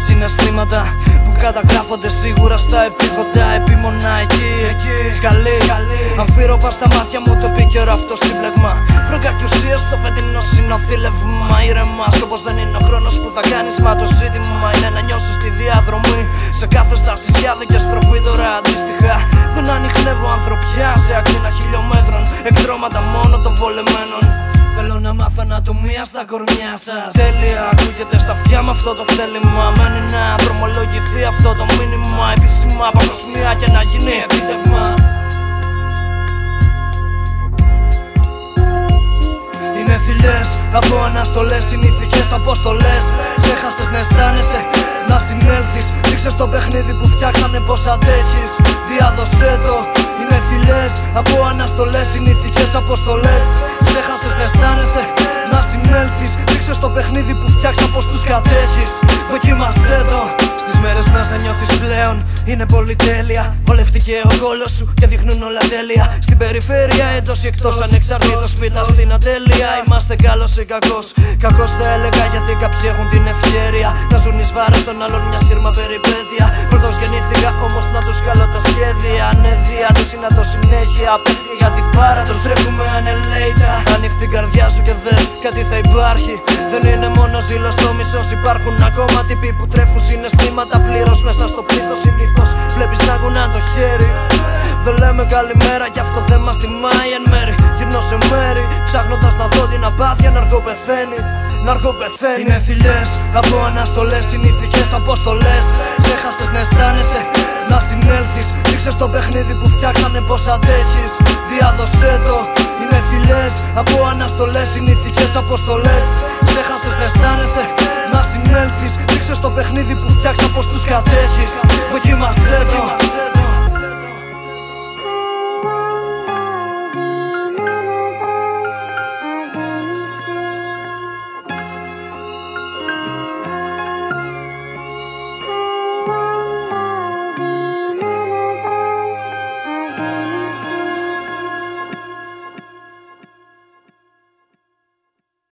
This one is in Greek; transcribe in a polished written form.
συναισθήματα που καταγράφονται σίγουρα στα επίγοντα επίμονα εκεί. Σκαλί, αμφίροπα στα μάτια μου το επίκαιρο αυτό σύμπλεγμα. Φράγκα κι ουσίες στο φετινό συνοθήλευμα. Ήρεμα, σκοπός δεν είναι ο χρόνος που θα κάνεις, μα το ζήτημα είναι να νιώσεις τη διαδρομή. Σε κάθε στάση σχάδι και στροφή τώρα αντίστοιχα. Δεν ανιχνεύω ανθρωπιά σε ακτίνα χιλιόμετρων, εκτρώματα μόνο των βολεμένων. Θέλω να μάθω ανατομία στα κορμιά σας. Τέλεια, ακούγεται στα αυτιά με αυτό το θέλημα. Μένει να δρομολογηθεί αυτό το μήνυμα επίσημα παγκοσμία και να γίνει επίτευγμα. Είναι θηλιές από αναστολές, συνήθικες αποστολές. Ξέχασες να αισθάνεσαι, να συνέλθεις. Ρίξε στο παιχνίδι που φτιάξανε πως αντέχεις. Διάδωσέ το. Είναι θηλιές από αναστολές, συνήθικες αποστολές. Ξέχασες να αισθάνεσαι, να συνέλθεις. Ρίξε στο παιχνίδι που φτιάξα πως τους κατέχεις. Δοκίμασέ το. Στις μέρες να σε νιώθεις πλέον είναι πολυτέλεια. Βολευτηκε ο κόλος σου και δείχνουν όλα τέλεια. Στην περιφέρεια εντός ή εκτός, ανεξαρτήτως σπίτα στην ατέλεια. Είμαστε καλός ή κακός. Κακός θα έλεγα γιατί κάποιοι έχουν την ευκαιρία να ζουν εις βάρος των άλλων μια σύρμα περιπέτεια. Πρώτος γεννήθηκα όμως να τους καλώ τα σχέδια. Ανεδία τους είναι το συνέχεια. Απέχει για τη φάρα τους τρέχουμε ανελέητα. Ανοίχ' την καρδιά σου και δες κάτι θα υπάρχει. Δεν είναι μόνο ζήλος το μισός, υπάρχουν ακόμα τύποι που τρέφουν συναισθήματα πλήρως μέσα στο πλήθος. Συνήθως βλέπεις να κουνά το χέρι. Δεν λέμε καλημέρα κι αυτό δεν μας τιμάει εν μέρη. Γυρνώ σε μέρη ψάχνοντας να δω την απάθεια να αργοπεθαίνει. Είναι θηλιές από αναστολές, συνήθικες αποστολές. Ξέχασες να αισθάνεσαι, να συνέλθεις. Ρίξε στο παιχνίδι που φτιάξανε πως αντέχεις. Διάδωσέ το. Είναι θηλιές από αναστολές, συνήθικες αποστολές. Ξέχασες να αισθάνεσαι, να συνέλθεις. Ρίξε στο παιχνίδι που φτιάξα πως τους κατέχεις. Δοκίμασέ το.